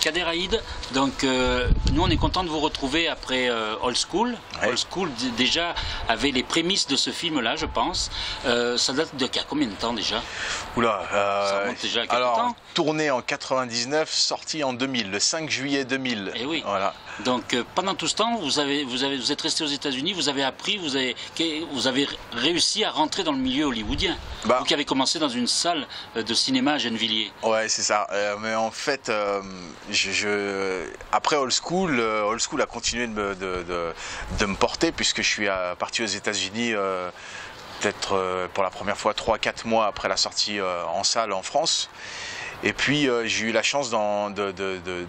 Kader Aïd, donc nous on est content de vous retrouver après Old School. Ouais. Old School déjà avait les prémices de ce film-là, je pense. Ça date de combien de temps déjà? Oula, Ça remonte déjà à quelques alors, temps. tourné en 99, sorti en 2000, le 5 juillet 2000. Eh oui. Voilà. Donc pendant tout ce temps, vous êtes resté aux États-Unis, vous avez appris, vous avez réussi à rentrer dans le milieu hollywoodien. Bah. Vous qui avez commencé dans une salle de cinéma à Gennevilliers. Ouais, c'est ça. Mais en fait, après Old School a continué de me porter puisque je suis parti aux États-Unis peut-être pour la première fois 3-4 mois après la sortie en salle en France. Et puis j'ai eu la chance de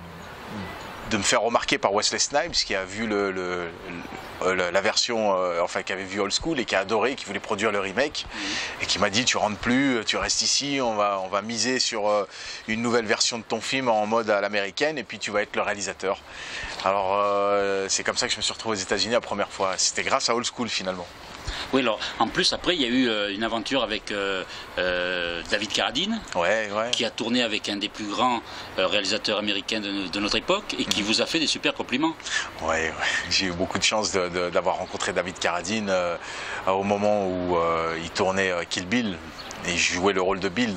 me faire remarquer par Wesley Snipes qui a vu la version, enfin qui avait vu Old School et qui a adoré, qui voulait produire le remake et qui m'a dit tu rentres plus, tu restes ici, on va miser sur une nouvelle version de ton film en mode à l'américaine et puis tu vas être le réalisateur. Alors c'est comme ça que je me suis retrouvé aux États-Unis la première fois. C'était grâce à Old School finalement. Oui, alors en plus après il y a eu une aventure avec David Carradine, Ouais. qui a tourné avec un des plus grands réalisateurs américains de notre époque et qui vous a fait des super compliments. Ouais. J'ai eu beaucoup de chance d'avoir rencontré David Carradine au moment où il tournait Kill Bill et il jouait le rôle de Bill.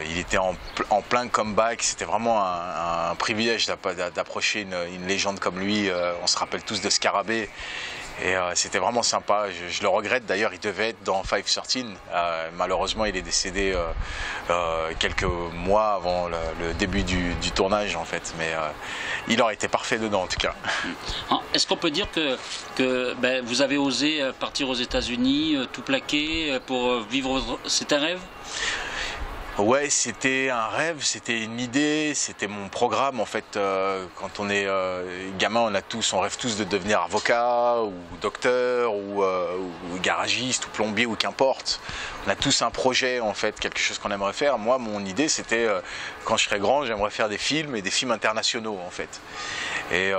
Il était en plein comeback, c'était vraiment un privilège d'approcher une légende comme lui. On se rappelle tous de Scarabée. Et c'était vraiment sympa, je le regrette d'ailleurs, il devait être dans 513, malheureusement il est décédé quelques mois avant le début du tournage en fait, mais il aurait été parfait dedans en tout cas. Est-ce qu'on peut dire que vous avez osé partir aux États-Unis, tout plaquer pour vivre, c'est un rêve? Ouais, c'était un rêve, c'était une idée, c'était mon programme en fait. Quand on est gamin, on rêve tous de devenir avocat ou docteur ou garagiste ou plombier ou qu'importe. On a tous un projet en fait, quelque chose qu'on aimerait faire. Moi, mon idée, c'était quand je serai grand, j'aimerais faire des films et des films internationaux en fait. Et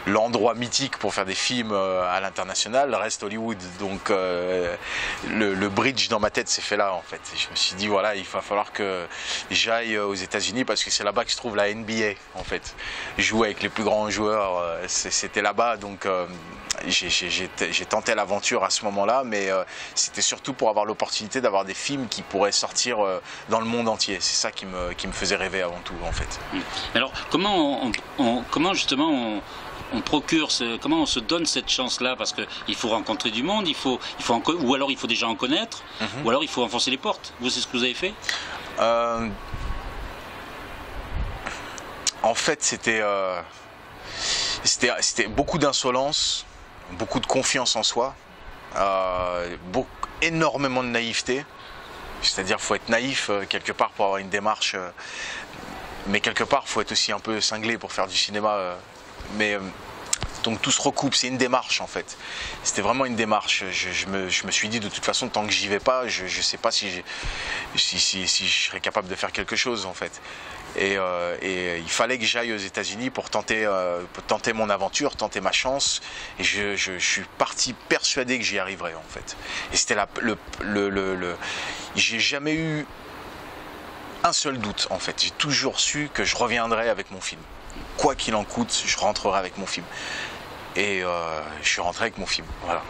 l'endroit mythique pour faire des films à l'international reste Hollywood. Donc le bridge dans ma tête s'est fait là en fait. Et je me suis dit voilà, il va falloir que j'aille aux États-Unis parce que c'est là-bas que se trouve la NBA en fait. Jouer avec les plus grands joueurs, c'était là-bas. Donc j'ai tenté l'aventure à ce moment-là, mais c'était surtout pour avoir l'opportunité d'avoir des films qui pourraient sortir dans le monde entier. C'est ça qui me faisait rêver avant tout en fait. Alors comment justement on procure, comment on se donne cette chance-là? Parce qu'il faut rencontrer du monde, ou alors il faut déjà en connaître, ou alors il faut enfoncer les portes. Vous, c'est ce que vous avez fait? En fait, c'était beaucoup d'insolence, beaucoup de confiance en soi, énormément de naïveté. C'est-à-dire qu'il faut être naïf quelque part pour avoir une démarche, mais quelque part il faut être aussi un peu cinglé pour faire du cinéma. Donc tout se recoupe, c'est une démarche en fait. C'était vraiment une démarche. Je me suis dit de toute façon tant que j'y vais pas, je ne sais pas si je serais capable de faire quelque chose en fait. Et il fallait que j'aille aux États-Unis pour tenter mon aventure, tenter ma chance. Et je suis parti persuadé que j'y arriverais en fait. Et c'était j'ai jamais eu un seul doute en fait. J'ai toujours su que je reviendrais avec mon film. Quoi qu'il en coûte, je rentrerai avec mon film. Et je suis rentré avec mon film. Voilà.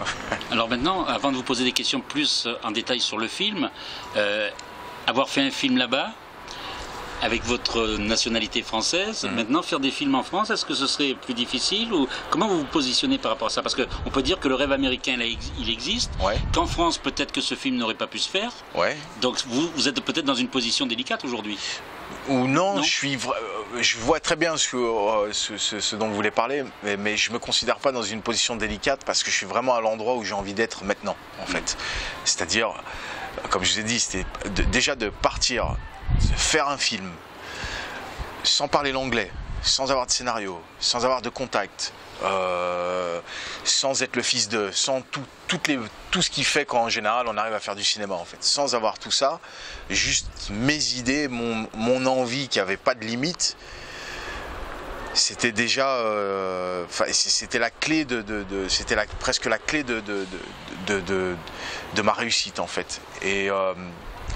Alors maintenant, avant de vous poser des questions plus en détail sur le film, avoir fait un film là-bas, avec votre nationalité française, maintenant faire des films en France, est-ce que ce serait plus difficile ou comment vous vous positionnez par rapport à ça? Parce qu'on peut dire que le rêve américain, il existe, Ouais. qu'en France, peut-être que ce film n'aurait pas pu se faire. Ouais. Donc vous êtes peut-être dans une position délicate aujourd'hui. Ou non, je vois très bien ce dont vous voulez parler, mais je ne me considère pas dans une position délicate parce que je suis vraiment à l'endroit où j'ai envie d'être maintenant, en fait. C'est-à-dire, comme je vous ai dit, c'était déjà de partir, de faire un film, sans parler l'anglais, sans avoir de scénario, sans avoir de contact, sans être le fils de, sans tout ce qui fait qu'en général on arrive à faire du cinéma en fait, sans avoir tout ça, juste mes idées, mon envie qui avait pas de limite, c'était déjà, c'était la clé presque la clé de ma réussite en fait. Et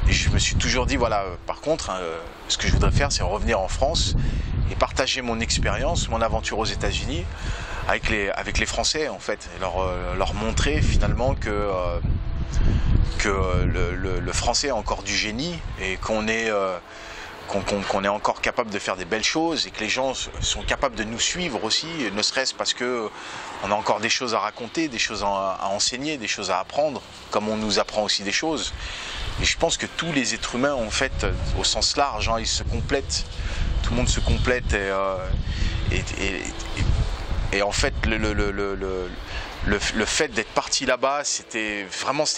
Et je me suis toujours dit, voilà, par contre, hein, ce que je voudrais faire, c'est revenir en France et partager mon expérience, mon aventure aux États-Unis avec les Français, en fait, et leur montrer finalement que le français a encore du génie et qu'on est encore capable de faire des belles choses et que les gens sont capables de nous suivre aussi, ne serait-ce parce que on a encore des choses à raconter, des choses à enseigner, des choses à apprendre, comme on nous apprend aussi des choses. Et je pense que tous les êtres humains, en fait, au sens large, hein, ils se complètent, tout le monde se complète et en fait le fait d'être parti là-bas, c'était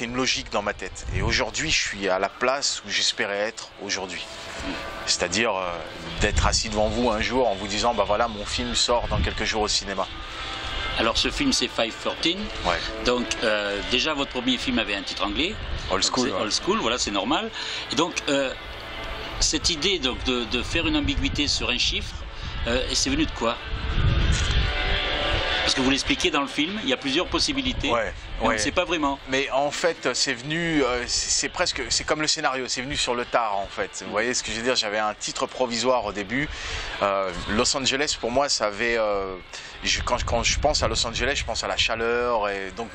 une logique dans ma tête. Et aujourd'hui, je suis à la place où j'espérais être aujourd'hui. C'est-à-dire d'être assis devant vous un jour en vous disant, bah voilà, mon film sort dans quelques jours au cinéma. Alors ce film c'est 513, ouais. Donc déjà votre premier film avait un titre anglais, Old School, ouais. Old School, voilà, c'est normal. Et donc cette idée donc, de faire une ambiguïté sur un chiffre, c'est venu de quoi? Parce que vous l'expliquez dans le film, il y a plusieurs possibilités, ouais, mais on ne sait pas vraiment. Mais en fait, c'est venu, c'est comme le scénario, c'est venu sur le tard en fait. Vous voyez ce que je veux dire? J'avais un titre provisoire au début. Los Angeles, pour moi, ça avait... quand je pense à Los Angeles, je pense à la chaleur, et donc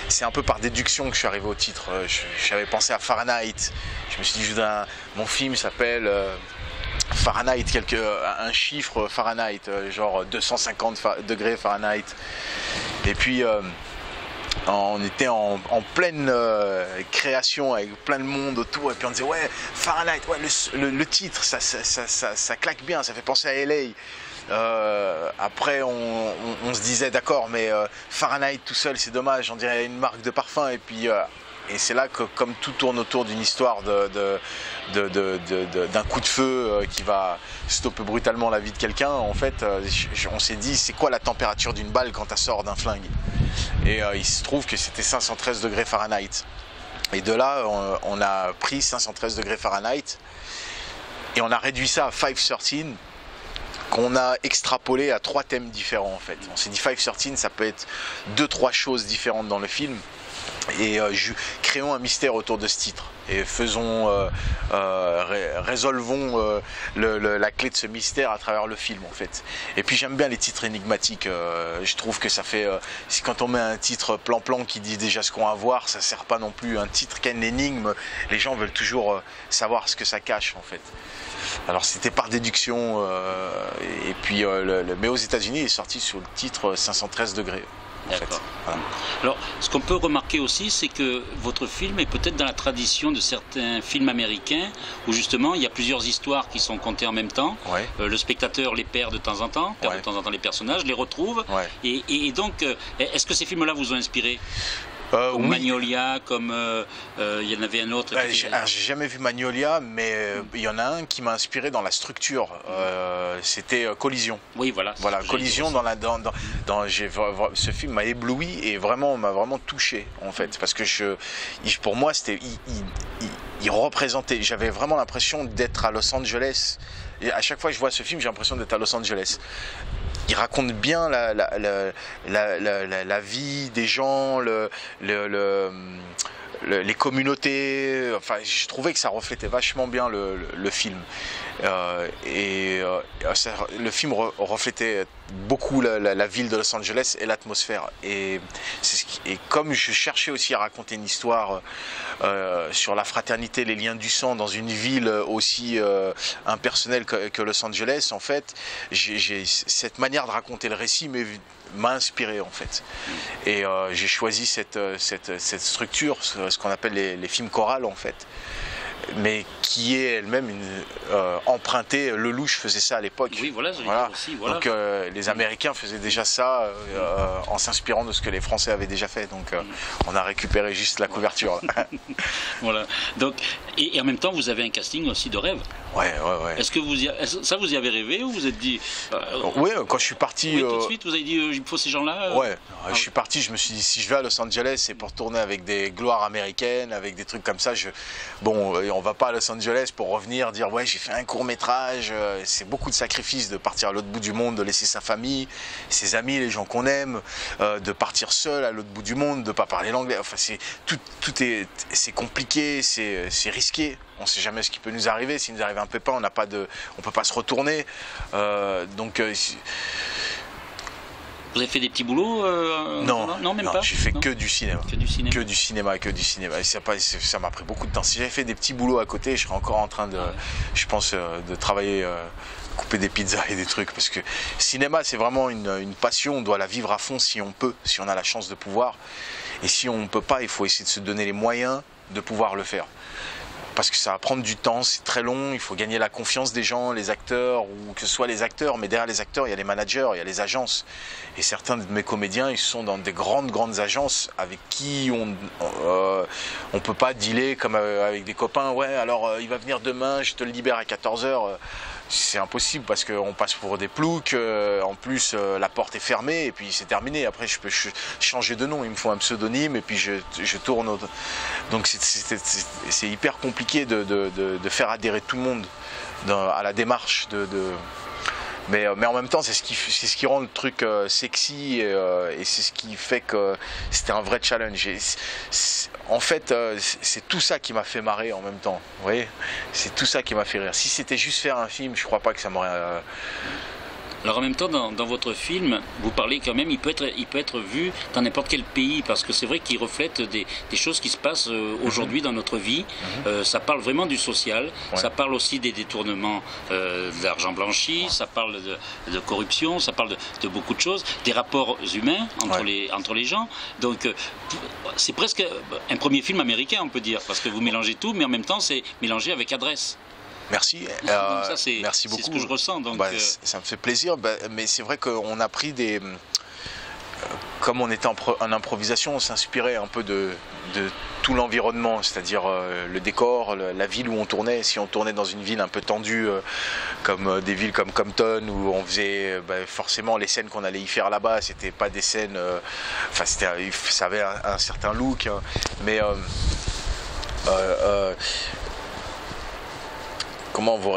c'est un peu par déduction que je suis arrivé au titre. J'avais pensé à Fahrenheit. Je me suis dit, mon film s'appelle... Fahrenheit, un chiffre Fahrenheit, genre 250 degrés Fahrenheit. Et puis on était en pleine création avec plein de monde autour, et puis on disait ouais, Fahrenheit, ouais, le titre ça claque bien, ça fait penser à LA. Après on se disait d'accord, mais Fahrenheit tout seul c'est dommage, on dirait une marque de parfum. Et puis et c'est là que, comme tout tourne autour d'une histoire d'un coup de feu qui va stopper brutalement la vie de quelqu'un, en fait, on s'est dit, c'est quoi la température d'une balle quand elle sort d'un flingue? Et il se trouve que c'était 513 degrés Fahrenheit. Et de là, on a pris 513 degrés Fahrenheit et on a réduit ça à 513, qu'on a extrapolé à 3 thèmes différents, en fait. On s'est dit 513, ça peut être 2-3 choses différentes dans le film. Et créons un mystère autour de ce titre et résolvons la clé de ce mystère à travers le film, en fait. Et puis j'aime bien les titres énigmatiques. Je trouve que ça fait quand on met un titre plan-plan qui dit déjà ce qu'on va voir, ça sert pas non plus. Un titre qui a une énigme, les gens veulent toujours savoir ce que ça cache, en fait. Alors c'était par déduction, et puis mais aux États-Unis il est sorti sous le titre 513 degrés. D'accord. Voilà. Alors, ce qu'on peut remarquer aussi, c'est que votre film est peut-être dans la tradition de certains films américains où justement il y a plusieurs histoires qui sont contées en même temps. Ouais. Le spectateur les perd de temps en temps, perd de temps en temps les personnages, les retrouve. Ouais. Et donc, est-ce que ces films-là vous ont inspiré? Oui. Magnolia, comme il y en avait un autre. J'ai jamais vu Magnolia, mais il y en a un qui m'a inspiré dans la structure. C'était Collision. Oui, voilà. Voilà, Collision ce film m'a ébloui et m'a vraiment touché, en fait, parce que pour moi c'était il représentait. J'avais vraiment l'impression d'être à Los Angeles. Et à chaque fois que je vois ce film, j'ai l'impression d'être à Los Angeles. Il raconte bien la vie des gens, les communautés. Enfin, je trouvais que ça reflétait vachement bien le film. Le film reflétait beaucoup la ville de Los Angeles et l'atmosphère. Et comme je cherchais aussi à raconter une histoire sur la fraternité, les liens du sang dans une ville aussi impersonnelle que Los Angeles, en fait, cette manière de raconter le récit m'a inspiré, en fait. Et j'ai choisi cette structure, ce qu'on appelle les films chorales, en fait, mais qui est elle-même empruntée. Lelouch faisait ça à l'époque. Oui, voilà. Aussi, voilà. Donc les Américains faisaient déjà ça en s'inspirant de ce que les Français avaient déjà fait. Donc on a récupéré juste la couverture. Voilà. Donc Et en même temps, vous avez un casting aussi de rêve. Ouais. Est-ce que vous y avez rêvé ou vous êtes dit... Oui, quand je suis parti... Oui, tout de suite, vous avez dit, il faut ces gens-là Ouais, je suis parti, je me suis dit, si je vais à Los Angeles, c'est pour tourner avec des gloires américaines, avec des trucs comme ça. Bon, on va pas à Los Angeles pour revenir, dire, ouais, j'ai fait un court-métrage. C'est beaucoup de sacrifices de partir à l'autre bout du monde, de laisser sa famille, ses amis, les gens qu'on aime, de partir seul à l'autre bout du monde, de pas parler l'anglais. Enfin, c'est compliqué, c'est risqué. On ne sait jamais ce qui peut nous arriver. S'il nous arrive un pépin, on ne peut pas se retourner. Vous avez fait des petits boulots Non, même pas. J'ai fait que du cinéma. Que du cinéma. Que du cinéma, que du cinéma. Et ça m'a pris beaucoup de temps. Si j'avais fait des petits boulots à côté, je serais encore en train de, je pense, de travailler, couper des pizzas et des trucs. Parce que cinéma, c'est vraiment une passion. On doit la vivre à fond si on peut, si on a la chance de pouvoir. Et si on ne peut pas, il faut essayer de se donner les moyens de pouvoir le faire. Parce que ça va prendre du temps, c'est très long, il faut gagner la confiance des gens, les acteurs, ou que ce soit les acteurs, mais derrière les acteurs, il y a les managers, il y a les agences. Et certains de mes comédiens, ils sont dans des grandes agences avec qui on ne peut pas dealer comme avec des copains. Ouais, alors il va venir demain, je te le libère à 14 h. C'est impossible parce qu'on passe pour des ploucs, en plus la porte est fermée et puis c'est terminé. Après je peux changer de nom, il me faut un pseudonyme et puis je tourne. Donc c'est hyper compliqué de faire adhérer tout le monde à la démarche mais en même temps c'est ce qui rend le truc sexy et c'est ce qui fait que c'était un vrai challenge. En fait, c'est tout ça qui m'a fait marrer en même temps. Vous voyez, c'est tout ça qui m'a fait rire. Si c'était juste faire un film, je crois pas que ça m'aurait... Alors en même temps, dans votre film, vous parlez quand même, il peut être vu dans n'importe quel pays, parce que c'est vrai qu'il reflète des choses qui se passent aujourd'hui dans notre vie. Ça parle vraiment du social, ça parle aussi des détournements d'argent blanchi, ça parle de corruption, ça parle de beaucoup de choses, des rapports humains entre les gens. Donc c'est presque un premier film américain, on peut dire, parce que vous mélangez tout, mais en même temps c'est mélangé avec adresse. Merci, merci beaucoup. C'est ce que je ressens. Donc, ça me fait plaisir, mais c'est vrai qu'on a pris des... Comme on était en improvisation, on s'inspirait un peu de tout l'environnement, c'est-à-dire le décor, la ville où on tournait. Si on tournait dans une ville un peu tendue, comme des villes comme Compton, où on faisait forcément les scènes qu'on allait y faire là-bas, c'était pas des scènes... Enfin, ça avait un certain look, hein, mais... Comment vous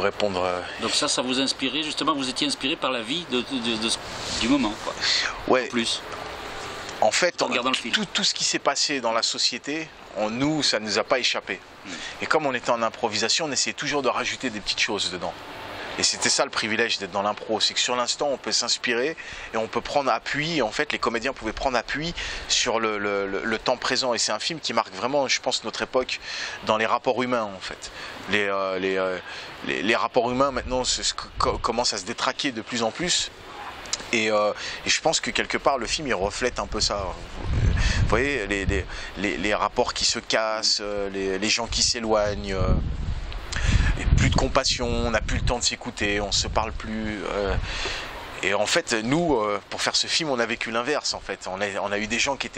répondre Donc ça vous inspirait, justement, vous étiez inspiré par la vie du moment, quoi. Ouais. En plus. En fait, en regardant le film. Tout ce qui s'est passé dans la société, nous, ça ne nous a pas échappé. Et comme on était en improvisation, on essayait toujours de rajouter des petites choses dedans. Et c'était ça le privilège d'être dans l'impro, c'est que sur l'instant on peut s'inspirer et on peut prendre appui, en fait les comédiens pouvaient prendre appui sur le temps présent. Et c'est un film qui marque vraiment, je pense, notre époque dans les rapports humains en fait. Les rapports humains maintenant commencent à se détraquer de plus en plus. Et je pense que quelque part le film il reflète un peu ça. Vous voyez, les rapports qui se cassent, les gens qui s'éloignent. Plus de compassion, on n'a plus le temps de s'écouter, on se parle plus. Et en fait, nous, pour faire ce film, on a vécu l'inverse. En fait, on a eu des gens qui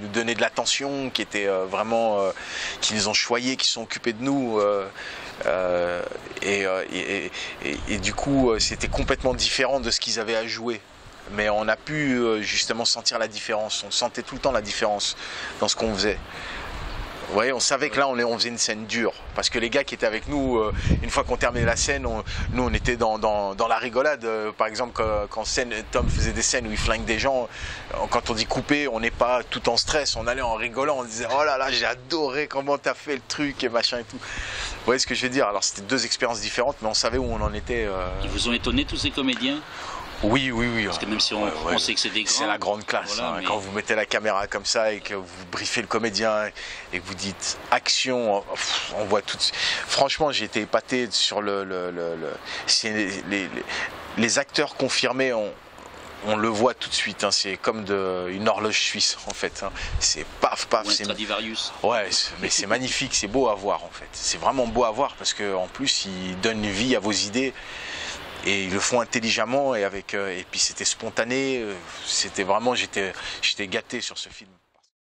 nous donnaient de l'attention, qui étaient vraiment, qui nous ont choyés, qui sont occupés de nous. Et du coup, c'était complètement différent de ce qu'ils avaient à jouer. Mais on a pu justement sentir la différence. On sentait tout le temps la différence dans ce qu'on faisait. Vous voyez, on savait que là, on faisait une scène dure. Parce que les gars qui étaient avec nous, une fois qu'on terminait la scène, nous, on était dans la rigolade. Par exemple, quand Tom faisait des scènes où il flingue des gens, quand on dit couper, on n'est pas tout en stress. On allait en rigolant, on disait « Oh là là, j'ai adoré comment t'as fait le truc et machin et tout. » Vous voyez ce que je veux dire? Alors, c'était deux expériences différentes, mais on savait où on en était. Ils vous ont étonné, tous ces comédiens? Oui. Parce que même si on sait que c'est des grands... C'est la grande classe. Voilà, mais... Quand vous mettez la caméra comme ça et que vous briefez le comédien et que vous dites action, on voit tout... Franchement, j'ai été épaté sur les acteurs confirmés, on le voit tout de suite. Hein, c'est comme une horloge suisse, en fait. Hein. C'est paf. C'est Stradivarius. Ouais, mais c'est magnifique, c'est beau à voir, en fait. C'est vraiment beau à voir parce qu'en plus, ils donnent vie à vos idées. Et ils le font intelligemment et puis c'était spontané, c'était vraiment, j'étais gâté sur ce film.